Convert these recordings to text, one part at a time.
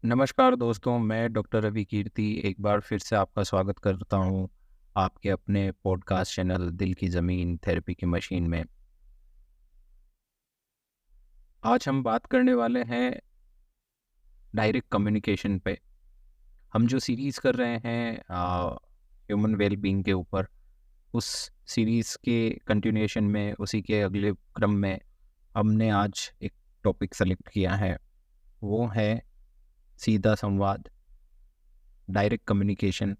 नमस्कार दोस्तों, मैं डॉक्टर रवि कीर्ति एक बार फिर से आपका स्वागत करता हूँ आपके अपने पॉडकास्ट चैनल दिल की ज़मीन थेरेपी की मशीन में। आज हम बात करने वाले हैं डायरेक्ट कम्युनिकेशन पे। हम जो सीरीज़ कर रहे हैं ह्यूमन वेल बीइंग के ऊपर, उस सीरीज़ के कंटिन्यूएशन में, उसी के अगले क्रम में हमने आज एक टॉपिक सेलेक्ट किया है। वो है सीधा संवाद, डायरेक्ट कम्युनिकेशन।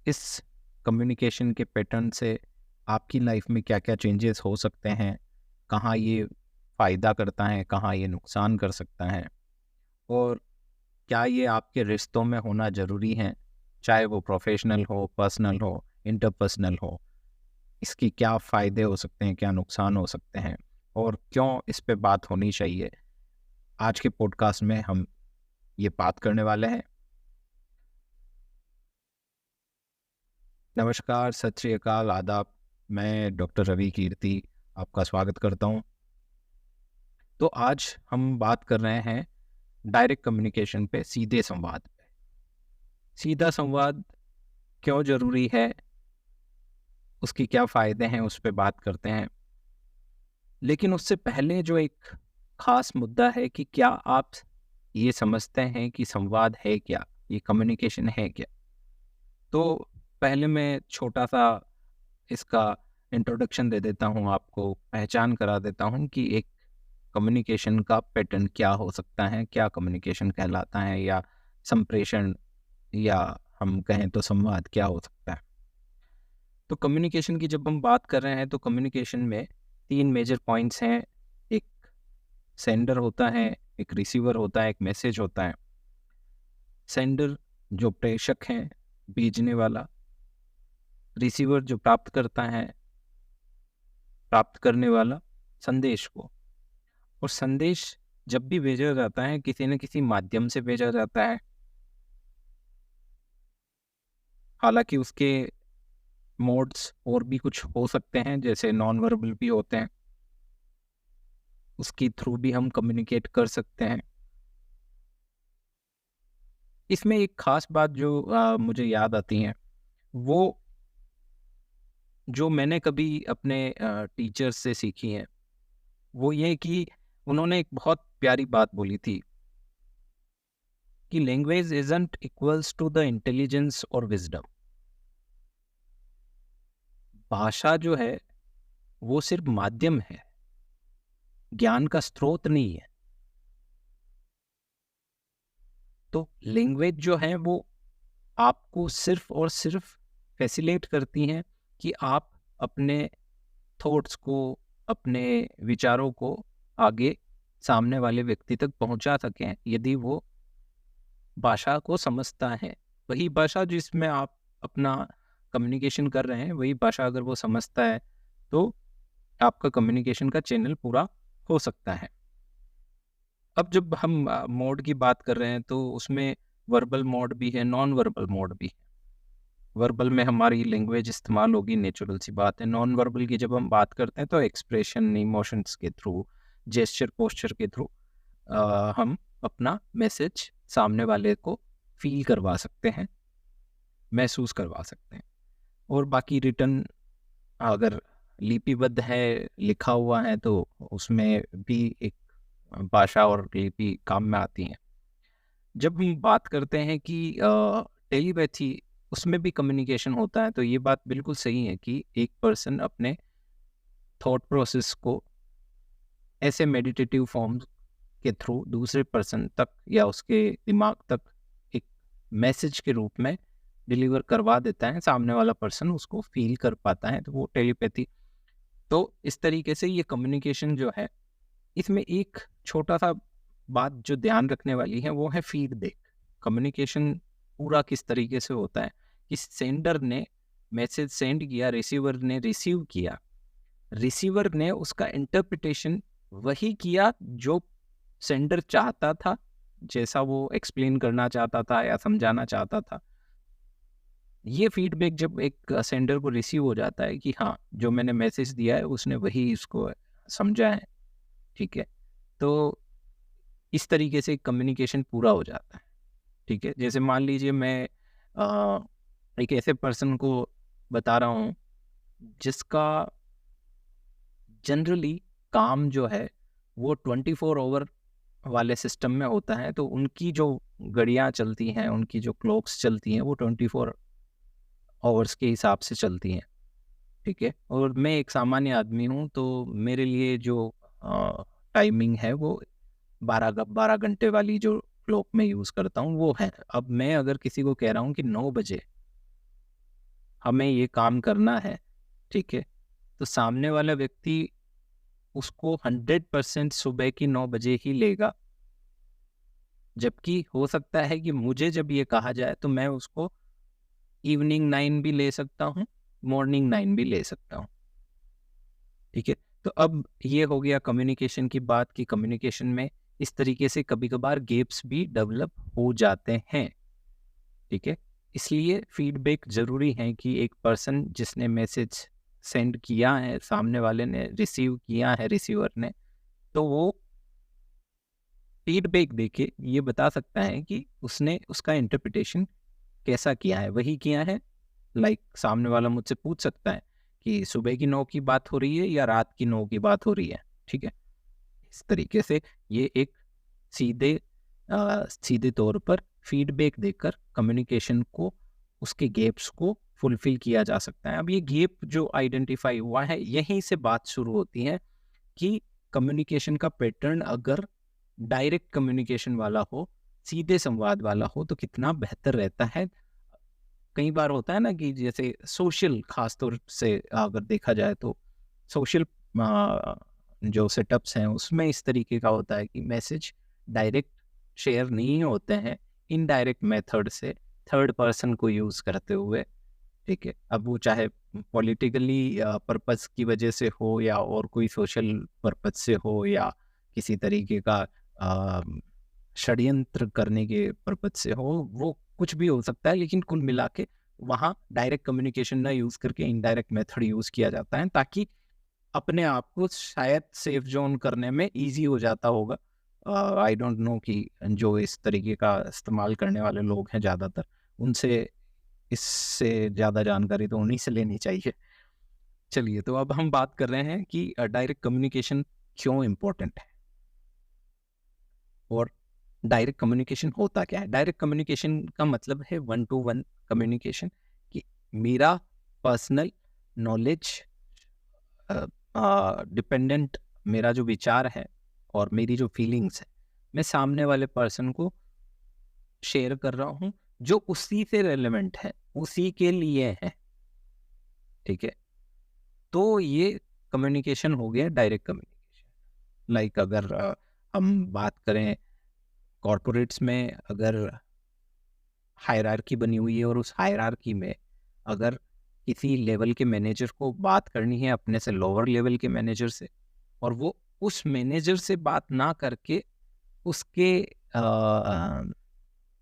इस कम्युनिकेशन के पैटर्न से आपकी लाइफ में क्या-क्या चेंजेस हो सकते हैं, कहाँ ये फ़ायदा करता है, कहाँ ये नुकसान कर सकता है और क्या ये आपके रिश्तों में होना ज़रूरी है, चाहे वो प्रोफ़ेशनल हो, पर्सनल हो, इंटरपर्सनल हो। इसके क्या फ़ायदे हो सकते हैं, क्या नुकसान हो सकते हैं और क्यों इस पे बात होनी चाहिए। आज के पॉडकास्ट में हम ये बात करने वाले हैं। नमस्कार, सत श्री अकाल, आदाब। मैं डॉक्टर रवि कीर्ति आपका स्वागत करता हूँ। तो आज हम बात कर रहे हैं डायरेक्ट कम्युनिकेशन पे, सीधे संवाद पे। सीधा संवाद क्यों ज़रूरी है, उसके क्या फ़ायदे हैं, उस पे बात करते हैं। लेकिन उससे पहले जो एक ख़ास मुद्दा है कि क्या आप ये समझते हैं कि संवाद है क्या? ये कम्युनिकेशन है क्या? तो पहले मैं छोटा-सा इसका इंट्रोडक्शन दे देता हूँ आपको, पहचान करा देता हूँ कि एक कम्युनिकेशन का पैटर्न क्या हो सकता है, क्या कम्युनिकेशन कहलाता है या संप्रेषण या हम कहें तो संवाद क्या हो सकता है। तो कम्युनिकेशन की जब हम बात कर रहे हैं तो कम्युनिकेशन में 3 मेजर पॉइंट्स हैं। एक सेंडर होता है, एक रिसीवर होता है, एक मैसेज होता है। सेंडर जो प्रेषक है, भेजने वाला, रिसीवर जो प्राप्त करता है, प्राप्त करने वाला संदेश को। और संदेश जब भी भेजा जाता है किसी न किसी माध्यम से भेजा जाता है। हालाँकि उसके मोड्स और भी कुछ हो सकते हैं, जैसे नॉन वर्बल भी होते हैं, उसके थ्रू भी हम कम्युनिकेट कर सकते हैं। इसमें एक ख़ास बात जो मुझे याद आती है, वो जो मैंने कभी अपने टीचर्स से सीखी हैं, वो ये कि उन्होंने एक बहुत प्यारी बात बोली थी कि language isn't equals to the intelligence और विज़डम। भाषा जो है, वो सिर्फ़ माध्यम है, ज्ञान का स्रोत नहीं है। तो लैंग्वेज जो है वो आपको सिर्फ़ और सिर्फ़ फैसिलिटेट करती हैं कि आप अपने थॉट्स को, अपने विचारों को आगे सामने वाले व्यक्ति तक पहुंचा सकें, यदि वो भाषा को समझता है। वही भाषा जिसमें आप अपना कम्युनिकेशन कर रहे हैं, वही भाषा अगर वो समझता है, तो आपका कम्युनिकेशन का चैनल पूरा हो सकता है। अब जब हम मोड की बात कर रहे हैं, तो उसमें वर्बल मोड भी है, नॉन वर्बल मोड भी है। वर्बल में हमारी लैंग्वेज इस्तेमाल होगी, नेचुरल सी बात है। नॉन वर्बल की जब हम बात करते हैं तो एक्सप्रेशन, इमोशंस के थ्रू, जेस्चर, पोस्चर के थ्रू हम अपना मैसेज सामने वाले को फ़ील करवा सकते हैं, महसूस करवा सकते हैं। और बाकी रिटन अगर लिपिबद्ध है, लिखा हुआ है, तो उसमें भी एक भाषा और लिपि काम में आती हैं। जब हम बात करते हैं कि टेलीपैथी, उसमें भी कम्युनिकेशन होता है, तो ये बात बिल्कुल सही है कि एक पर्सन अपने थॉट प्रोसेस को ऐसे मेडिटेटिव फॉर्म के थ्रू दूसरे पर्सन तक या उसके दिमाग तक एक मैसेज के रूप में डिलीवर करवा देता है, सामने वाला पर्सन उसको फील कर पाता है, तो वो टेलीपैथी। तो इस तरीके से ये कम्युनिकेशन जो है, इसमें एक छोटा-सा बात जो ध्यान रखने वाली है, वो है फीडबैक। कम्युनिकेशन पूरा किस तरीके से होता है कि सेंडर ने मैसेज सेंड किया, रिसीवर ने रिसीव किया, रिसीवर ने उसका इंटरप्रिटेशन वही किया जो सेंडर चाहता था, जैसा वो एक्सप्लेन करना चाहता था या समझाना चाहता था। ये फीडबैक जब एक सेंडर को रिसीव हो जाता है कि हाँ, जो मैंने मैसेज दिया है उसने वही इसको समझा है, ठीक है? तो इस तरीके से कम्युनिकेशन पूरा हो जाता है। ठीक है, जैसे मान लीजिए मैं एक ऐसे पर्सन को बता रहा हूँ जिसका जनरली काम जो है वो 24 आवर वाले सिस्टम में होता है, तो उनकी जो घड़ियाँ चलती हैं, उनकी जो क्लॉक्स चलती हैं, वो 24 आवर्स के हिसाब से चलती हैं। ठीक है, और मैं एक सामान्य आदमी हूँ, तो मेरे लिए जो टाइमिंग है वो 12 घंटे वाली जो क्लॉक मैं यूज़ करता हूँ वो है। अब मैं अगर किसी को कह रहा हूँ कि 9 बजे हमें ये काम करना है, ठीक है, तो सामने वाला व्यक्ति उसको 100% सुबह की 9 बजे ही लेगा। जबकि हो सकता है कि मुझे जब ये कहा जाए तो मैं उसको इवनिंग 9 भी ले सकता हूँ, मॉर्निंग 9 भी ले सकता हूँ। ठीक है, तो अब ये हो गया कम्युनिकेशन की बात कि कम्युनिकेशन में इस तरीके से कभी-कभार गैप्स भी डेवलप हो जाते हैं। ठीक है, इसलिए फीडबैक ज़रूरी है कि एक पर्सन जिसने मैसेज सेंड किया है, सामने वाले ने रिसीव किया है, रिसीवर ने, तो वो फीडबैक देके ये बता सकता है कि उसने उसका इंटरप्रिटेशन कैसा किया है, वही किया है। लाइक सामने वाला मुझसे पूछ सकता है कि सुबह की 9 की बात हो रही है या रात की 9 की बात हो रही है। ठीक है, इस तरीके से ये एक सीधे सीधे तौर पर फीडबैक देकर कम्युनिकेशन को, उसके गैप्स को फुलफिल किया जा सकता है। अब ये गैप जो आइडेंटिफाई हुआ है, यहीं से बात शुरू होती है कि कम्युनिकेशन का पैटर्न अगर डायरेक्ट कम्युनिकेशन वाला हो, सीधे संवाद वाला हो, तो कितना बेहतर रहता है। कई बार होता है ना कि जैसे सोशल, खास तौर से अगर देखा जाए तो सोशल जो सेटअप्स हैं उसमें इस तरीके का होता है कि मैसेज डायरेक्ट शेयर नहीं होते हैं, इनडायरेक्ट मेथड से थर्ड पर्सन को यूज़ करते हुए। ठीक है, अब वो चाहे पॉलिटिकली पर्पस की वजह से हो या और कोई सोशल पर्पस से हो या किसी तरीके का अ, षड्यंत्र करने के पर्पस से हो, वो कुछ भी हो सकता है, लेकिन कुल मिला के वहाँ डायरेक्ट कम्युनिकेशन ना यूज़ करके इनडायरेक्ट मेथड यूज़ किया जाता है, ताकि अपने आप को शायद सेफ जोन करने में ईज़ी हो जाता होगा। आई डोंट नो कि जो इस तरीके का इस्तेमाल करने वाले लोग हैं ज़्यादातर, उनसे इससे ज़्यादा जानकारी तो उन्हीं से लेनी चाहिए। चलिए, तो अब हम बात कर रहे हैं कि डायरेक्ट कम्युनिकेशन क्यों इम्पोर्टेंट है और डायरेक्ट कम्युनिकेशन होता क्या है। डायरेक्ट कम्युनिकेशन का मतलब है वन टू वन कम्युनिकेशन, कि मेरा पर्सनल नॉलेज डिपेंडेंट, मेरा जो विचार है और मेरी जो फीलिंग्स है, मैं सामने वाले पर्सन को शेयर कर रहा हूँ जो उसी से रेलेवेंट है, उसी के लिए है। ठीक है, तो ये कम्युनिकेशन हो गया डायरेक्ट कम्युनिकेशन। लाइक अगर हम बात करें कॉर्पोरेट्स में, अगर हायरार्की बनी हुई है और उस हायरार्की में अगर किसी लेवल के मैनेजर को बात करनी है अपने से लोअर लेवल के मैनेजर से, और वो उस मैनेजर से बात ना करके उसके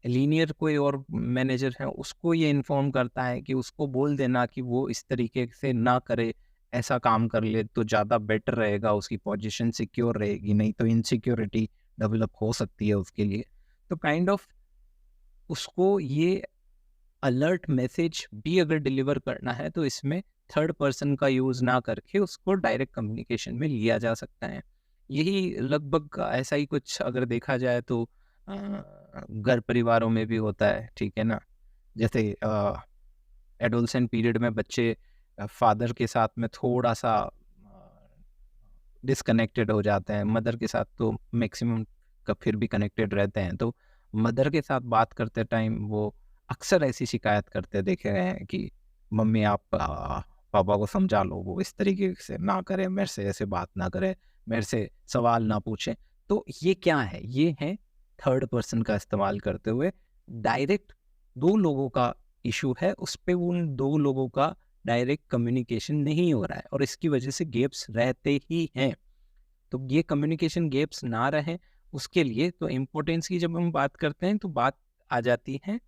लीनियर कोई और मैनेजर है उसको ये इन्फॉर्म करता है कि उसको बोल देना कि वो इस तरीके से ना करे, ऐसा काम कर ले तो ज़्यादा बेटर रहेगा, उसकी पोजीशन सिक्योर रहेगी, नहीं तो इनसिक्योरिटी डेवलप हो सकती है उसके लिए। तो काइंड ऑफ उसको ये अलर्ट मैसेज भी अगर डिलीवर करना है तो इसमें थर्ड पर्सन का यूज़ ना करके उसको डायरेक्ट कम्युनिकेशन में लिया जा सकता है। यही लगभग ऐसा ही कुछ अगर देखा जाए तो घर परिवारों में भी होता है। ठीक है ना, जैसे एडोलसेंट पीरियड में बच्चे फादर के साथ में थोड़ा सा डिसकनेक्टेड हो जाते हैं, मदर के साथ तो मैक्सिमम का फिर भी कनेक्टेड रहते हैं। तो मदर के साथ बात करते टाइम वो अक्सर ऐसी शिकायत करते देखे गए हैं कि मम्मी आप पापा को समझा लो, वो इस तरीके से ना करें, मेरे से ऐसे बात ना करें, मेरे से सवाल ना पूछें। तो ये क्या है, ये है थर्ड पर्सन का इस्तेमाल करते हुए डायरेक्ट दो लोगों का इशू है, उस पे उन दो लोगों का डायरेक्ट कम्युनिकेशन नहीं हो रहा है और इसकी वजह से गैप्स रहते ही हैं। तो ये कम्युनिकेशन गैप्स ना रहे, उसके लिए तो इम्पोर्टेंस की जब हम बात करते हैं तो बात आ जाती है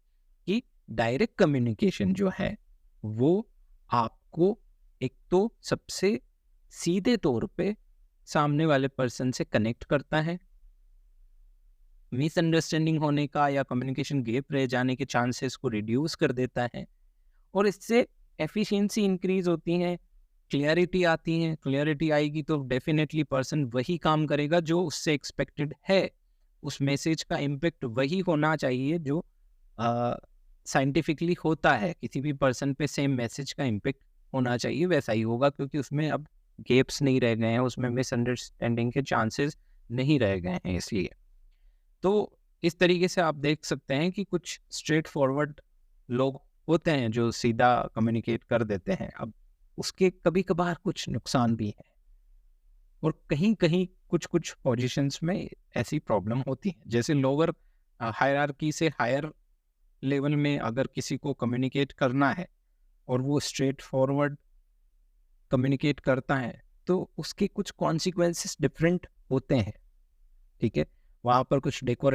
कि डायरेक्ट कम्युनिकेशन जो है वो आपको एक तो सबसे सीधे तौर पे सामने वाले पर्सन से कनेक्ट करता है। मिसअंडरस्टैंडिंग होने का या कम्युनिकेशन गैप रह जाने के चांसेस को रिड्यूस कर देता है, और इससे एफिशिएंसी इंक्रीज होती है, क्लियरिटी आती है। क्लियरिटी आएगी तो डेफिनेटली पर्सन वही काम करेगा जो उससे एक्सपेक्टेड है। उस मैसेज का इम्पेक्ट वही होना चाहिए जो साइंटिफिकली होता है। किसी भी पर्सन पे सेम मैसेज का इम्पेक्ट होना चाहिए, वैसा ही होगा, क्योंकि उसमें अब गैप्स नहीं रह गए हैं, उसमें मिसअंडरस्टैंडिंग के चांसेस नहीं रह गए हैं। इसलिए तो इस तरीके से आप देख सकते हैं कि कुछ स्ट्रेट फॉरवर्ड लोग होते हैं जो सीधा कम्युनिकेट कर देते हैं। अब उसके कभी कभार कुछ नुकसान भी हैं, और कहीं कहीं कुछ कुछ पोजीशंस में ऐसी प्रॉब्लम होती है। जैसे लोअर हायरार्की से हायर लेवल में अगर किसी को कम्युनिकेट करना है और वो स्ट्रेट फॉरवर्ड कम्युनिकेट करता है, तो उसके कुछ कॉन्सिक्वेंसेस डिफरेंट होते हैं। ठीक है, वहाँ पर कुछ डेकोर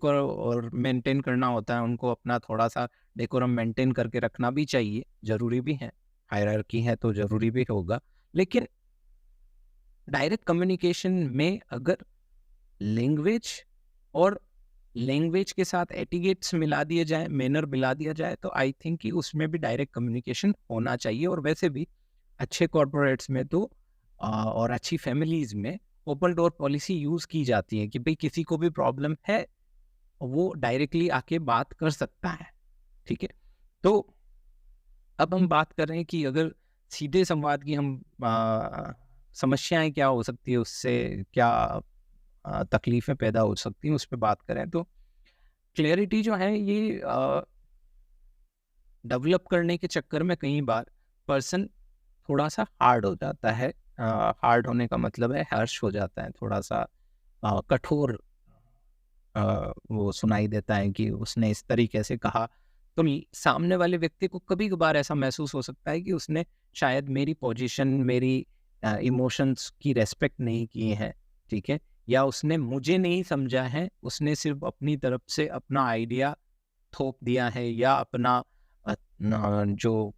और मेंटेन करना होता है, उनको अपना थोड़ा सा डेकोरम मेंटेन करके रखना भी चाहिए, जरूरी भी है। हायरार्की है तो जरूरी भी होगा। लेकिन डायरेक्ट कम्युनिकेशन में अगर लैंग्वेज और लैंग्वेज के साथ एटिकेट्स मिला दिए जाए, मैनर मिला दिया जाए, तो आई थिंक कि उसमें भी डायरेक्ट कम्युनिकेशन होना चाहिए। और वैसे भी अच्छे कॉर्पोरेट्स में तो और अच्छी फैमिलीज में ओपन डोर पॉलिसी यूज की जाती है कि भाई किसी को भी प्रॉब्लम है वो डायरेक्टली आके बात कर सकता है। ठीक है, तो अब हम बात कर रहे हैं कि अगर सीधे संवाद की हम समस्याएं क्या हो सकती है, उससे क्या तकलीफें पैदा हो सकती हैं, उस पर बात करें तो क्लैरिटी जो है ये डेवलप करने के चक्कर में कई बार पर्सन थोड़ा सा हार्ड हो जाता है। हार्ड होने का मतलब है हर्ष हो जाता है, थोड़ा सा कठोर वो सुनाई देता है कि उसने इस तरीके से कहा। तो सामने वाले व्यक्ति को कभी कभार ऐसा महसूस हो सकता है कि उसने शायद मेरी पोजीशन, मेरी इमोशंस की रेस्पेक्ट नहीं की है। ठीक है, या उसने मुझे नहीं समझा है, उसने सिर्फ अपनी तरफ से अपना आइडिया थोप दिया है, या अपना जो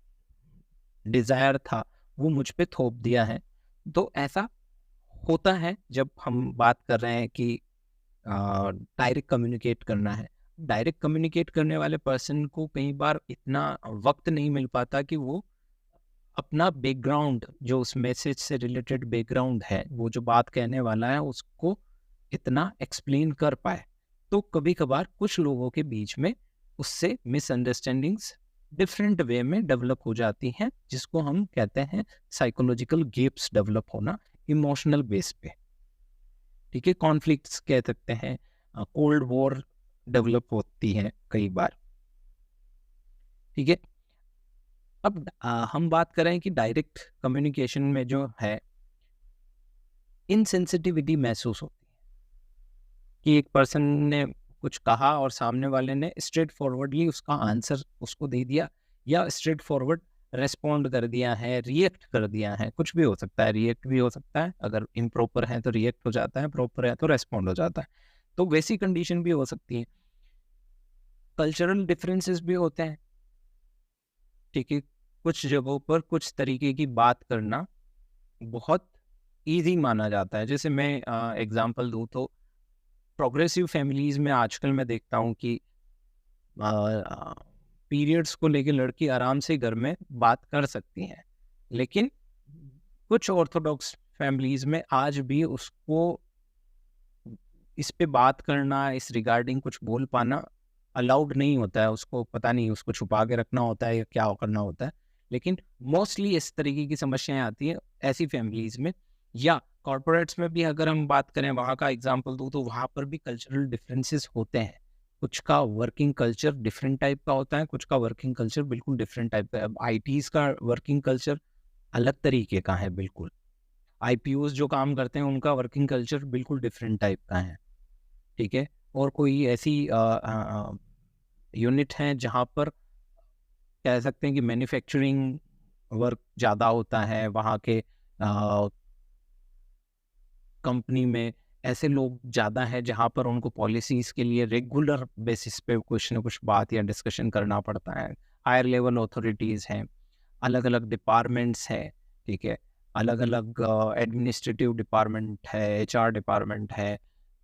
डिजायर था वो मुझ पे थोप दिया है। तो ऐसा होता है जब हम बात कर रहे हैं कि डायरेक्ट कम्युनिकेट करना है। डायरेक्ट कम्युनिकेट करने वाले पर्सन को कई बार इतना वक्त नहीं मिल पाता कि वो अपना बैकग्राउंड, जो उस मैसेज से रिलेटेड बैकग्राउंड है, वो जो बात कहने वाला है, उसको इतना एक्सप्लेन कर पाए। तो कभी कभार कुछ लोगों के बीच में उससे मिसअंडरस्टैंडिंग्स डिफरेंट वे में डेवलप हो जाती हैं, जिसको हम कहते हैं साइकोलॉजिकल गैप्स डेवलप होना इमोशनल बेस पे। ठीक है, कॉन्फ्लिक्ट्स कह सकते हैं, कोल्ड वॉर डेवलप होती है कई बार। ठीक है, अब हम बात करें कि डायरेक्ट कम्युनिकेशन में जो है इनसेंसिटिविटी महसूस होती है कि एक पर्सन ने कुछ कहा और सामने वाले ने स्ट्रेट फॉरवर्डली उसका आंसर उसको दे दिया, या स्ट्रेट फॉरवर्ड रेस्पॉन्ड कर दिया है, रिएक्ट कर दिया है। कुछ भी हो सकता है, रिएक्ट भी हो सकता है, अगर इम्प्रॉपर है तो रिएक्ट हो जाता है, प्रॉपर है तो रेस्पॉन्ड हो जाता है। तो वैसी कंडीशन भी हो सकती है। कल्चरल डिफरेंसेस भी होते हैं। ठीक है, कुछ जगहों पर कुछ तरीके की बात करना बहुत इजी माना जाता है। जैसे मैं एग्जांपल दूं तो प्रोग्रेसिव फैमिलीज में आजकल मैं देखता हूं कि पीरियड्स को लेकर लड़की आराम से घर में बात कर सकती हैं, लेकिन कुछ ऑर्थोडॉक्स फैमिलीज में आज भी उसको इस पे बात करना, इस रिगार्डिंग कुछ बोल पाना अलाउड नहीं होता है। उसको पता नहीं, उसको छुपा के रखना होता है या क्या करना होता है। लेकिन मोस्टली इस तरीके की समस्याएं आती हैं ऐसी फैमिलीज में। या कॉर्पोरेट्स में भी अगर हम बात करें, वहाँ का एग्जांपल दूँ तो वहाँ पर भी कल्चरल डिफरेंसेस होते हैं। कुछ का वर्किंग कल्चर डिफरेंट टाइप का होता है, कुछ का वर्किंग कल्चर बिल्कुल डिफरेंट टाइप का है। अब आईटीज का वर्किंग कल्चर अलग तरीके का है बिल्कुल। आईपीओज जो काम करते हैं उनका वर्किंग कल्चर बिल्कुल डिफरेंट टाइप का है। ठीक है, और कोई ऐसी यूनिट हैं जहाँ पर कह सकते हैं कि मैन्युफैक्चरिंग वर्क ज़्यादा होता है, वहाँ के कंपनी में ऐसे लोग ज़्यादा हैं जहाँ पर उनको पॉलिसीज़ के लिए रेगुलर बेसिस पे कुछ ना कुछ बात या डिस्कशन करना पड़ता है। हायर लेवल अथॉरिटीज़ हैं, अलग अलग डिपार्टमेंट्स हैं। ठीक है, अलग अलग एडमिनिस्ट्रेटिव डिपार्टमेंट है, एचआर डिपार्टमेंट है,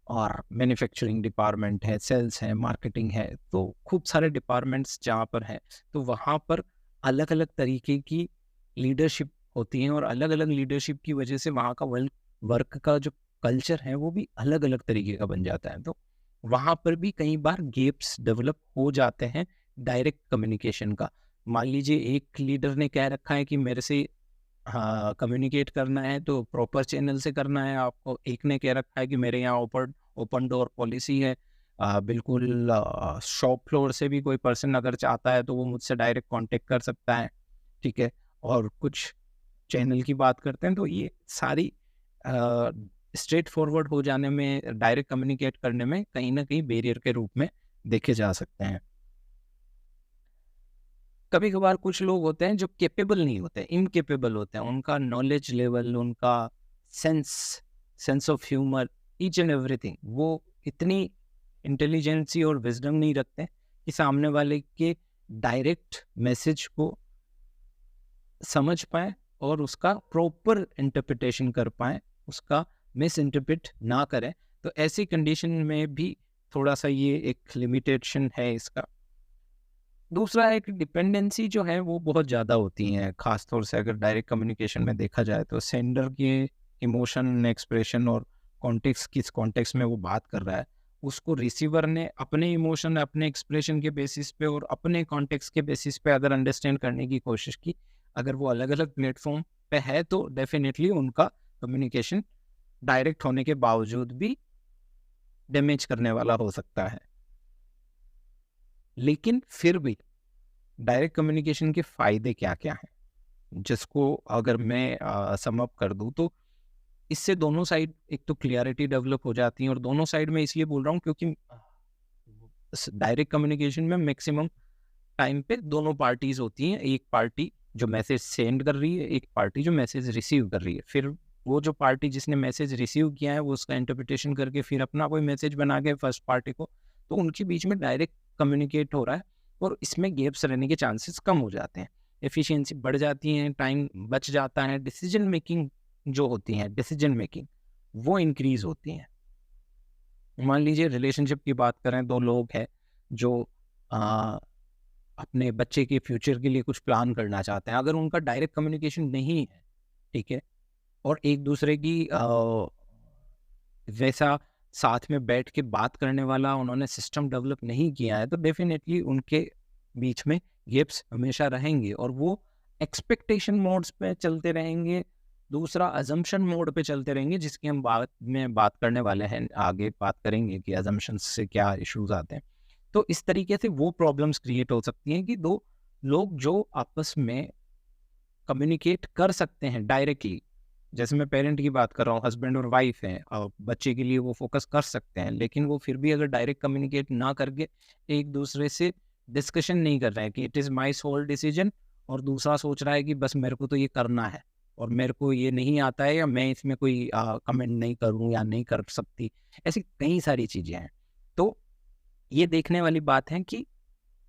और मैन्युफैक्चरिंग डिपार्टमेंट है, सेल्स है, मार्केटिंग है, तो खूब सारे डिपार्टमेंट्स जहाँ पर हैं, तो वहाँ पर अलग-अलग तरीके की लीडरशिप होती है और अलग-अलग लीडरशिप की वजह से वहाँ का वर्क का जो कल्चर है वो भी अलग-अलग तरीके का बन जाता है। तो वहाँ पर भी कई बार गैप्स डेवलप हो जाते हैं डायरेक्ट कम्युनिकेशन का। मान लीजिए एक लीडर ने कह रखा है कि मेरे से हाँ, कम्युनिकेट करना है तो प्रॉपर चैनल से करना है आपको। एक ने कह रखा है कि मेरे यहाँ ओपन ओपन डोर पॉलिसी है। बिल्कुल शॉप फ्लोर से भी कोई पर्सन अगर चाहता है तो वो मुझसे डायरेक्ट कांटेक्ट कर सकता है, ठीक है। और कुछ चैनल की बात करते हैं तो ये सारी स्ट्रेट फॉरवर्ड हो जाने में, डायरेक्ट कम्युनिकेट करने में कहीं ना कहीं बैरियर के रूप में देखे जा सकते हैं। कभी कभार कुछ लोग होते हैं जो कैपेबल नहीं होते, इनकेपेबल होते हैं। उनका नॉलेज लेवल, उनका sense sense of humour, each and everything, वो इतनी इंटेलिजेंसी और विजडम नहीं रखते कि सामने वाले के डायरेक्ट मैसेज को समझ पाए और उसका प्रॉपर इंटरप्रिटेशन कर पाए, उसका मिस इंटरप्रिट ना करें। तो ऐसी कंडीशन में भी थोड़ा सा ये एक लिमिटेशन है इसका। दूसरा एक डिपेंडेंसी जो है वो बहुत ज़्यादा होती है, ख़ास तौर से अगर डायरेक्ट कम्युनिकेशन में देखा जाए तो सेंडर के इमोशन, एक्सप्रेशन और कॉन्टेक्स्ट, किस कॉन्टेक्स्ट में वो बात कर रहा है, उसको रिसीवर ने अपने इमोशन, अपने एक्सप्रेशन के बेसिस पे और अपने कॉन्टेक्स्ट के बेसिस पे अगर अंडरस्टैंड करने की कोशिश की, अगर वो अलग-अलग प्लेटफ़ॉर्म पे है तो डेफ़िनेटली उनका कम्युनिकेशन डायरेक्ट होने के बावजूद भी डैमेज करने वाला हो सकता है। लेकिन फिर भी डायरेक्ट कम्युनिकेशन के फ़ायदे क्या-क्या हैं? जिसको अगर मैं सम अप कर दूँ तो इससे दोनों साइड एक तो क्लैरिटी डेवलप हो जाती है, और दोनों साइड मैं इसलिए बोल रहा हूँ क्योंकि डायरेक्ट कम्युनिकेशन में मैक्सिमम टाइम पे दोनों पार्टीज होती हैं। एक पार्टी जो मैसेज सेंड कर रही है, एक पार्टी जो मैसेज रिसीव कर रही है। फिर वो जो पार्टी जिसने मैसेज रिसीव किया है वो उसका इंटरप्रिटेशन करके फिर अपना कोई मैसेज बना के फर्स्ट पार्टी को, तो उनके बीच में डायरेक्ट कम्युनिकेट हो रहा है और इसमें गैप्स रहने के चांसेस कम हो जाते हैं, एफिशिएंसी बढ़ जाती है, टाइम बच जाता है, डिसीजन मेकिंग जो होती है, डिसीजन मेकिंग वो इंक्रीज होती है। मान लीजिए रिलेशनशिप की बात करें, दो लोग हैं जो आ, अपने बच्चे के फ्यूचर के लिए कुछ प्लान करना चाहते हैं। अगर उनका डायरेक्ट कम्युनिकेशन नहीं है, ठीक है, और एक दूसरे की वैसा साथ में बैठ के बात करने वाला उन्होंने सिस्टम डेवलप नहीं किया है, तो डेफिनेटली उनके बीच में गैप्स हमेशा रहेंगे और वो एक्सपेक्टेशन मोड्स पे चलते रहेंगे। दूसरा अजम्पशन मोड पे चलते रहेंगे, जिसकी हम बाद में बात करने वाले हैं, आगे बात करेंगे कि अजम्पशंस से क्या इश्यूज आते हैं। तो इस तरीके से वो प्रॉब्लम्स क्रिएट हो सकती हैं कि दो लोग जो आपस में कम्युनिकेट कर सकते हैं डायरेक्टली, जैसे मैं पेरेंट की बात कर रहा हूँ, हस्बैंड और वाइफ हैं और बच्चे के लिए वो फोकस कर सकते हैं, लेकिन वो फिर भी अगर डायरेक्ट कम्युनिकेट ना करके एक दूसरे से डिस्कशन नहीं कर रहे हैं कि it is my soul decision, और दूसरा सोच रहा है कि बस मेरे को तो ये करना है और मेरे को ये नहीं आता है, या मैं इसमें कोई कमेंट नहीं करूँ या नहीं कर सकती, ऐसी कई सारी चीज़ें हैं। तो ये देखने वाली बात है कि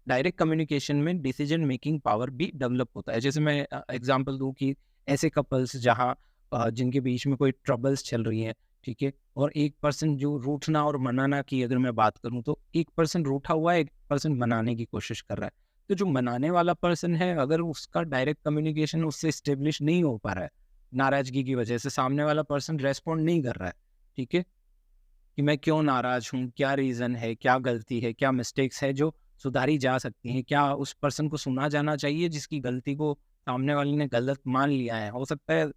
डायरेक्ट कम्युनिकेशन में डिसीजन मेकिंग पावर भी डेवलप होता है। जैसे मैं एग्जांपल दूं कि ऐसे कपल्स जहां जिनके बीच में कोई ट्रबल्स चल रही हैं, ठीक है, और एक पर्सन जो रूठना और मनाना की अगर मैं बात करूं तो एक पर्सन रूठा हुआ है, एक पर्सन मनाने की कोशिश कर रहा है। तो जो मनाने वाला पर्सन है, अगर उसका डायरेक्ट कम्युनिकेशन उससे स्टेब्लिश नहीं हो पा रहा है, नाराजगी की वजह से सामने वाला पर्सन रेस्पॉन्ड नहीं कर रहा है, ठीक है, कि मैं क्यों नाराज हूँ, क्या रीज़न है, क्या गलती है, क्या मिस्टेक्स है जो सुधारी जा सकती हैं, क्या उस पर्सन को सुना जाना चाहिए जिसकी गलती को सामने वाले ने गलत मान लिया है। हो सकता है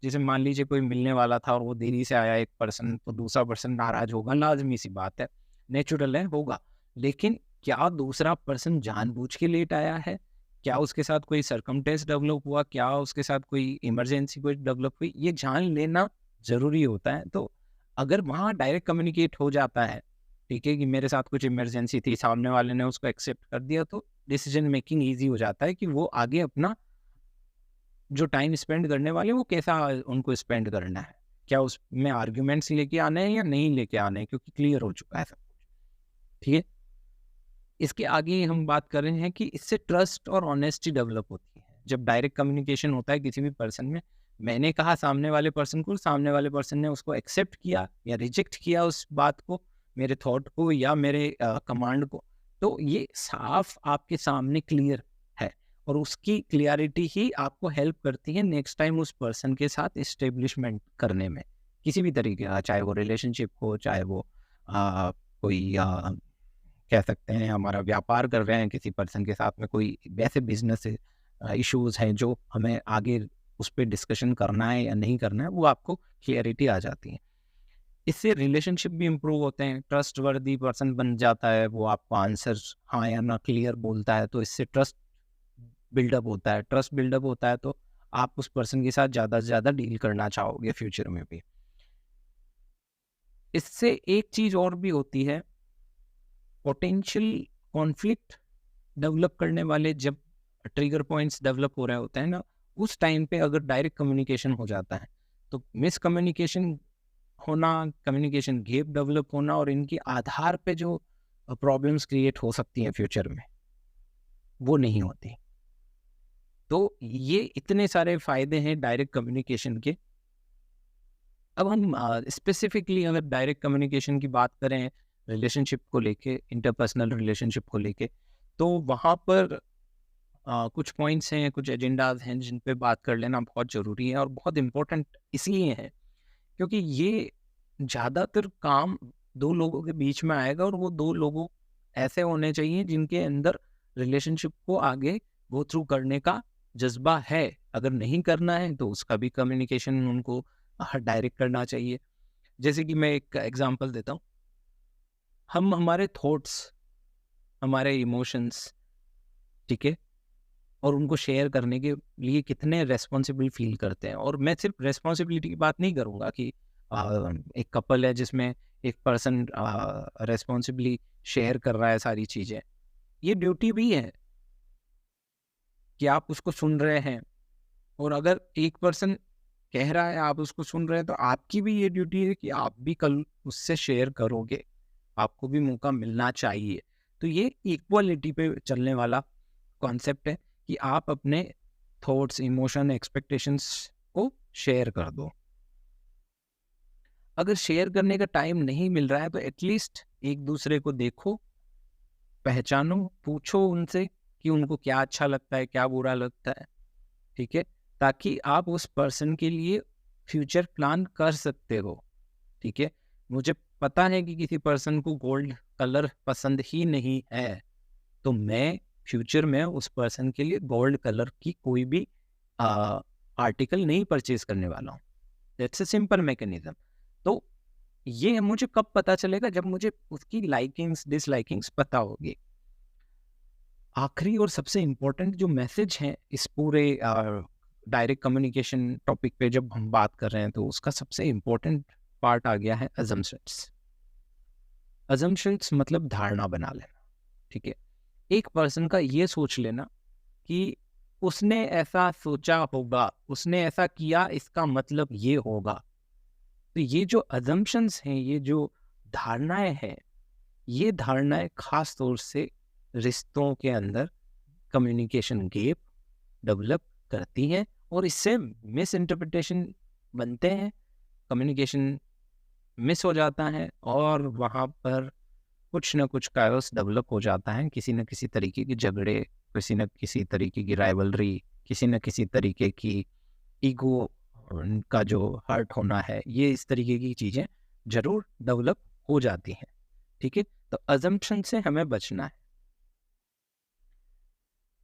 जैसे मान लीजिए कोई मिलने वाला था और वो देरी से आया एक पर्सन, तो दूसरा पर्सन नाराज होगा, लाजमी सी बात है, नेचुरल है, होगा। लेकिन क्या दूसरा पर्सन जानबूझ के लेट आया है, क्या उसके साथ कोई सरकमटेंस डेवलप हुआ, क्या उसके साथ कोई इमरजेंसी कोई डेवलप हुई, ये जान लेना जरूरी होता है। तो अगर वहाँ डायरेक्ट कम्युनिकेट हो जाता है, ठीक है, कि मेरे साथ कुछ इमरजेंसी थी, सामने वाले ने उसको एक्सेप्ट कर दिया, तो डिसीजन मेकिंग ईजी हो जाता है कि वो आगे अपना जो टाइम स्पेंड करने वाले वो कैसा उनको स्पेंड करना है, क्या उसमें आर्ग्यूमेंट्स लेके आने हैं या नहीं लेके आने हैं, क्योंकि क्लियर हो चुका है सब कुछ, ठीक है। इसके आगे हम बात कर रहे हैं कि इससे ट्रस्ट और ऑनेस्टी डेवलप होती है। जब डायरेक्ट कम्युनिकेशन होता है किसी भी पर्सन में, मैंने कहा सामने वाले पर्सन को, सामने वाले पर्सन ने उसको एक्सेप्ट किया या रिजेक्ट किया उस बात को, मेरे थॉट को या मेरे कमांड को। तो ये साफ आपके सामने क्लियर है, और उसकी क्लियरिटी ही आपको हेल्प करती है नेक्स्ट टाइम उस पर्सन के साथ इस्टेब्लिशमेंट करने में, किसी भी तरीके का, चाहे वो रिलेशनशिप हो, चाहे वो कोई कह सकते हैं हमारा व्यापार कर रहे हैं किसी पर्सन के साथ में, कोई वैसे बिजनेस इश्यूज हैं जो हमें आगे उस पर डिस्कशन करना है या नहीं करना है, वो आपको क्लियरिटी आ जाती है। इससे रिलेशनशिप भी इम्प्रूव होते हैं, ट्रस्ट वर्दी पर्सन बन जाता है, वो आपको आंसर हाँ या ना क्लियर बोलता है, तो इससे ट्रस्ट बिल्डअप होता है। ट्रस्ट बिल्डअप होता है तो आप उस पर्सन के साथ ज़्यादा से ज़्यादा डील करना चाहोगे फ्यूचर में भी। इससे एक चीज़ और भी होती है, पोटेंशियल कॉन्फ्लिक्ट डेवलप करने वाले जब ट्रिगर पॉइंट्स डेवलप हो रहे होते हैं ना, उस टाइम पे अगर डायरेक्ट कम्युनिकेशन हो जाता है तो मिसकम्युनिकेशन होना, कम्युनिकेशन गैप डेवलप होना, और इनके आधार पे जो प्रॉब्लम्स क्रिएट हो सकती हैं फ्यूचर में, वो नहीं होती। तो ये इतने सारे फायदे हैं डायरेक्ट कम्युनिकेशन के। अब हम स्पेसिफिकली अगर डायरेक्ट कम्युनिकेशन की बात करें रिलेशनशिप को लेके, इंटरपर्सनल रिलेशनशिप को लेके, तो वहाँ पर कुछ पॉइंट्स हैं, कुछ एजेंडाज हैं जिन पे बात कर लेना बहुत ज़रूरी है, और बहुत इम्पोर्टेंट इसलिए है क्योंकि ये ज़्यादातर काम दो लोगों के बीच में आएगा, और वो दो लोगों ऐसे होने चाहिए जिनके अंदर रिलेशनशिप को आगे गो थ्रू करने का जज्बा है। अगर नहीं करना है तो उसका भी कम्युनिकेशन उनको डायरेक्ट करना चाहिए। जैसे कि मैं एक एग्जांपल देता हूँ, हम हमारे थॉट्स, हमारे इमोशंस, ठीक है, और उनको शेयर करने के लिए कितने रेस्पॉन्सिबल फील करते हैं। और मैं सिर्फ रेस्पॉन्सिबिलिटी की बात नहीं करूँगा कि एक कपल है जिसमें एक पर्सन रेस्पॉन्सिबली शेयर कर रहा है सारी चीज़ें, ये ड्यूटी भी है कि आप उसको सुन रहे हैं, और अगर एक पर्सन कह रहा है आप उसको सुन रहे हैं, तो आपकी भी ये ड्यूटी है कि आप भी कल उससे शेयर करोगे, आपको भी मौका मिलना चाहिए। तो ये इक्वालिटी पे चलने वाला कॉन्सेप्ट है कि आप अपने थॉट्स, इमोशन, एक्सपेक्टेशंस को शेयर कर दो। अगर शेयर करने का टाइम नहीं मिल रहा है तो एटलीस्ट एक दूसरे को देखो, पहचानो, पूछो उनसे कि उनको क्या अच्छा लगता है, क्या बुरा लगता है, ठीक है, ताकि आप उस पर्सन के लिए फ्यूचर प्लान कर सकते हो। ठीक है, मुझे पता है कि किसी पर्सन को गोल्ड कलर पसंद ही नहीं है, तो मैं फ्यूचर में उस पर्सन के लिए गोल्ड कलर की कोई भी आर्टिकल नहीं परचेज करने वाला हूँ। That's a simple mechanism. तो ये मुझे कब पता चलेगा? जब मुझे उसकी लाइकिंग्स, डिसलाइकिंग्स पता होगी। आखिरी और सबसे इम्पोर्टेंट जो मैसेज है इस पूरे डायरेक्ट कम्युनिकेशन टॉपिक पे जब हम बात कर रहे हैं, तो उसका सबसे इम्पोर्टेंट पार्ट आ गया है अजम्पशंस। अजम्पशंस मतलब धारणा बना लेना। ठीक है, एक पर्सन का ये सोच लेना कि उसने ऐसा सोचा होगा, उसने ऐसा किया, इसका मतलब ये होगा। तो ये जो अजम्पशंस हैं, ये जो धारणाएं हैं, ये धारणाएं खास तौर से रिश्तों के अंदर कम्युनिकेशन गैप डेवलप करती हैं, और इससे मिस इंटरप्रिटेशन बनते हैं, कम्युनिकेशन मिस हो जाता है, और वहाँ पर कुछ ना कुछ कायोस डेवलप हो जाता है, किसी न किसी तरीके के झगड़े, किसी न किसी तरीके की राइवलरी, किसी न किसी तरीके की ईगो का जो हर्ट होना है, ये इस तरीके की चीज़ें जरूर डेवलप हो जाती हैं। ठीक है, तो अजम्पशन से हमें बचना है।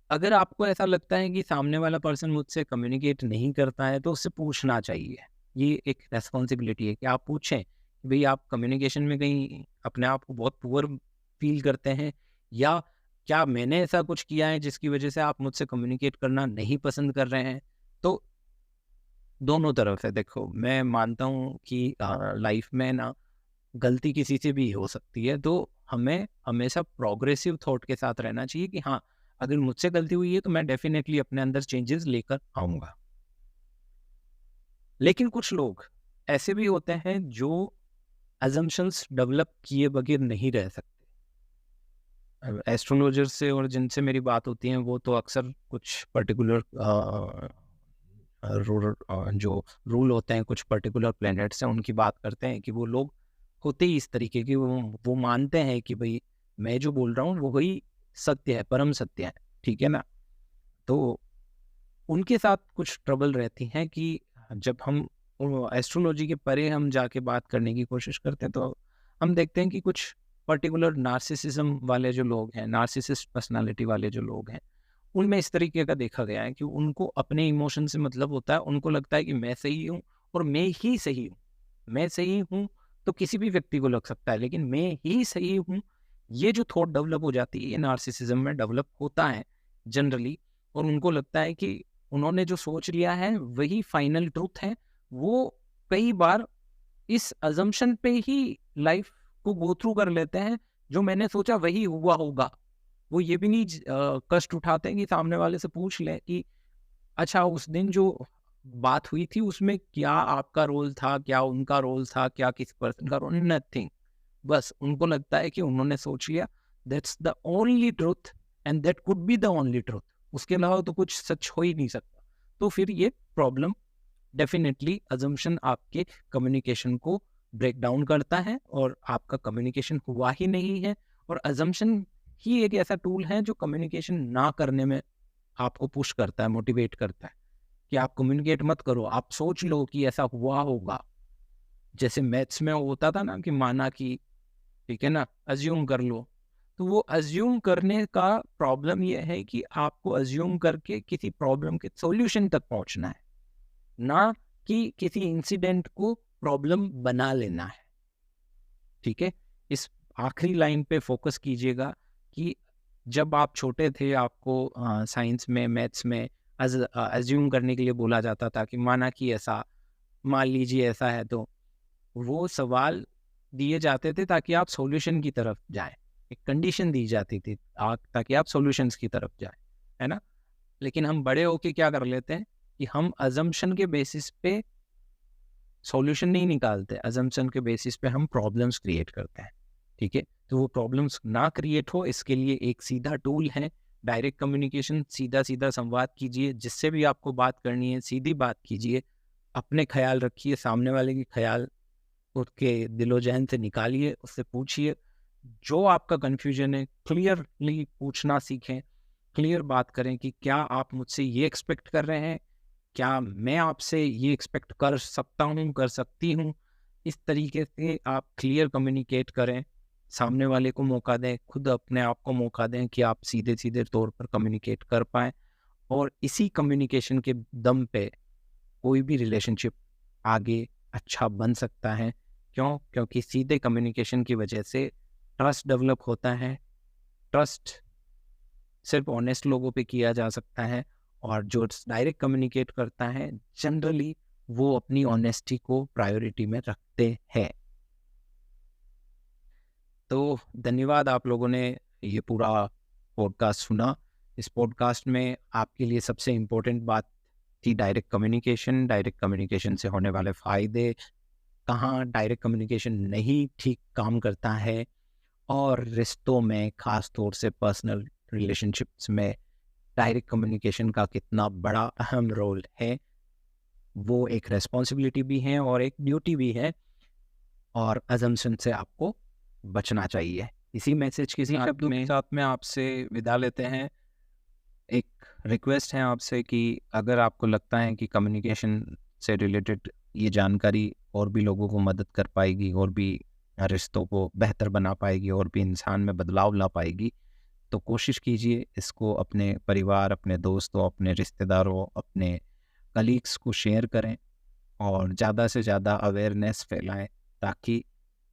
अगर आपको ऐसा लगता है कि सामने वाला पर्सन मुझसे कम्युनिकेट नहीं करता है, तो उससे पूछना चाहिए। ये एक रेस्पॉन्सिबिलिटी है कि आप पूछें कि भाई आप कम्युनिकेशन में कहीं अपने आप को बहुत पुअर फील करते हैं, या क्या मैंने ऐसा कुछ किया है जिसकी वजह से आप मुझसे कम्युनिकेट करना नहीं पसंद कर रहे हैं। तो दोनों तरफ है। देखो, मैं मानता हूँ कि लाइफ में ना गलती किसी से भी हो सकती है, तो हमें हमेशा प्रोग्रेसिव थॉट के साथ रहना चाहिए कि हाँ, अगर मुझसे गलती हुई है तो मैं डेफिनेटली अपने अंदर चेंजेस लेकर आऊंगा। लेकिन कुछ लोग ऐसे भी होते हैं जो अजम्पशंस डेवलप किए बगैर नहीं रह सकते। एस्ट्रोलॉजर से और जिनसे मेरी बात होती है, वो तो अक्सर कुछ पर्टिकुलर जो रूल होते हैं कुछ पर्टिकुलर प्लैनेट्स हैं उनकी बात करते हैं कि वो लोग होते ही इस तरीके की, वो मानते हैं कि भाई मैं जो बोल रहा हूँ वो वही सत्य है, परम सत्य है, ठीक है ना। तो उनके साथ कुछ ट्रबल रहती हैं कि जब हम एस्ट्रोलॉजी के परे हम जाके बात करने की कोशिश करते हैं तो हम देखते हैं कि कुछ पर्टिकुलर नार्सिसिज्म वाले जो लोग हैं, नार्सिसिस्ट पर्सनालिटी वाले जो लोग हैं, उनमें इस तरीके का देखा गया है कि उनको अपने इमोशन से मतलब होता है। उनको लगता है कि मैं सही हूँ और मैं ही सही हूँ। मैं सही हूँ तो किसी भी व्यक्ति को लग सकता है, लेकिन मैं ही सही हूँ, ये जो थॉट डेवलप हो जाती है ये नार्सिसिज्म में डेवलप होता है जनरली। और उनको लगता है कि उन्होंने जो सोच लिया है वही फाइनल ट्रूथ है। वो कई बार इस अजम्पशन पे ही लाइफ को गो थ्रू कर लेते हैं, जो मैंने सोचा वही हुआ होगा। वो ये भी नहीं कष्ट उठाते हैं कि सामने वाले से पूछ लें कि अच्छा उस दिन जो बात हुई थी उसमें क्या आपका रोल था, क्या उनका रोल था, क्या किसी पर्सन का रोल, नथिंग। बस उनको लगता है कि उन्होंने सोच लिया, that's the only truth and that could be the only truth. उसके अलावा तो कुछ सच हो ही नहीं सकता। तो फिर ये प्रॉब्लम डेफिनेटली अजम्पशन आपके कम्युनिकेशन को ब्रेक डाउन करता है और आपका कम्युनिकेशन हुआ ही नहीं है। और अजम्पशन ही एक ऐसा टूल है जो कम्युनिकेशन ना करने में आपको पुश करता है, मोटिवेट करता है कि आप कम्युनिकेट मत करो, आप सोच लो कि ऐसा हुआ होगा। जैसे मैथ्स में होता था ना कि माना कि, ठीक है ना, अज्यूम कर लो। तो वो अज्यूम करने का प्रॉब्लम ये है कि आपको अज्यूम करके किसी प्रॉब्लम के सॉल्यूशन तक पहुंचना है, ना कि किसी इंसिडेंट को प्रॉब्लम बना लेना है। ठीक है, इस आखिरी लाइन पे फोकस कीजिएगा कि जब आप छोटे थे आपको साइंस में, मैथ्स में अज्यूम करने के लिए बोला जाता था कि माना कि ऐसा, मान लीजिए ऐसा है, तो वो सवाल दिए जाते थे ताकि आप सॉल्यूशन की तरफ जाएं। एक कंडीशन दी जाती थी ताकि आप सॉल्यूशंस की तरफ जाएं, है ना। लेकिन हम बड़े होके क्या कर लेते हैं कि हम अजम्पशन के बेसिस पे सॉल्यूशन नहीं निकालते, अजम्पशन के बेसिस पे हम प्रॉब्लम्स क्रिएट करते हैं। ठीक है, तो वो प्रॉब्लम्स ना क्रिएट हो इसके लिए एक सीधा टूल है डायरेक्ट कम्युनिकेशन। सीधा सीधा संवाद कीजिए, जिससे भी आपको बात करनी है सीधी बात कीजिए। अपने ख्याल रखिए, सामने वाले के ख्याल उसके दिलो जहन से निकालिए, उससे पूछिए। जो आपका कन्फ्यूजन है क्लियरली पूछना सीखें, क्लियर बात करें कि क्या आप मुझसे ये एक्सपेक्ट कर रहे हैं, क्या मैं आपसे ये एक्सपेक्ट कर सकता हूँ, कर सकती हूँ। इस तरीके से आप क्लियर कम्युनिकेट करें, सामने वाले को मौका दें, खुद अपने आप को मौका दें कि आप सीधे सीधे तौर पर कम्युनिकेट कर पाएँ। और इसी कम्युनिकेशन के दम पे कोई भी रिलेशनशिप आगे अच्छा बन सकता है। क्यों? क्योंकि सीधे कम्युनिकेशन की वजह से ट्रस्ट डेवलप होता है। ट्रस्ट सिर्फ ऑनेस्ट लोगों पे किया जा सकता है, और जो डायरेक्ट कम्युनिकेट करता है जनरली वो अपनी ऑनेस्टी को प्रायोरिटी में रखते हैं। तो धन्यवाद, आप लोगों ने ये पूरा पॉडकास्ट सुना। इस पॉडकास्ट में आपके लिए सबसे इम्पोर्टेंट बात थी डायरेक्ट कम्युनिकेशन, डायरेक्ट कम्युनिकेशन से होने वाले फ़ायदे, कहाँ डायरेक्ट कम्युनिकेशन नहीं ठीक काम करता है, और रिश्तों में ख़ास तौर से पर्सनल रिलेशनशिप्स में डायरेक्ट कम्युनिकेशन का कितना बड़ा अहम रोल है। वो एक रेस्पॉन्सिबिलिटी भी है और एक ड्यूटी भी है, और अजम्पशन से आपको बचना चाहिए। इसी मैसेज के शब्दों के साथ में आपसे विदा लेते हैं। एक रिक्वेस्ट है आपसे कि अगर आपको लगता है कि कम्युनिकेशन से रिलेटेड ये जानकारी और भी लोगों को मदद कर पाएगी, और भी रिश्तों को बेहतर बना पाएगी, और भी इंसान में बदलाव ला पाएगी, तो कोशिश कीजिए इसको अपने परिवार, अपने दोस्तों, अपने रिश्तेदारों, अपने कलीग्स को शेयर करें और ज़्यादा से ज़्यादा अवेयरनेस फैलाएं, ताकि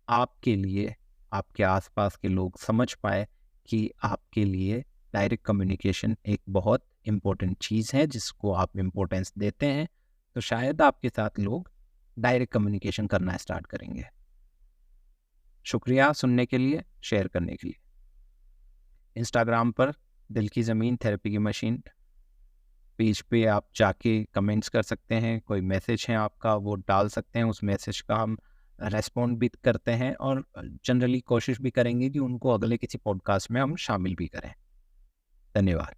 आपके लिए आपके आसपास के लोग समझ पाए कि आपके लिए डायरेक्ट कम्युनिकेशन एक बहुत इम्पोर्टेंट चीज़ है जिसको आप इम्पोर्टेंस देते हैं। तो शायद आपके साथ लोग डायरेक्ट कम्युनिकेशन करना स्टार्ट करेंगे। शुक्रिया सुनने के लिए, शेयर करने के लिए। इंस्टाग्राम पर दिल की ज़मीन थेरेपी की मशीन पेज पे आप जाके कमेंट्स कर सकते हैं। कोई मैसेज है आपका वो डाल सकते हैं, उस मैसेज का हम रेस्पॉन्ड भी करते हैं, और जनरली कोशिश भी करेंगे कि उनको अगले किसी पॉडकास्ट में हम शामिल भी करें। धन्यवाद।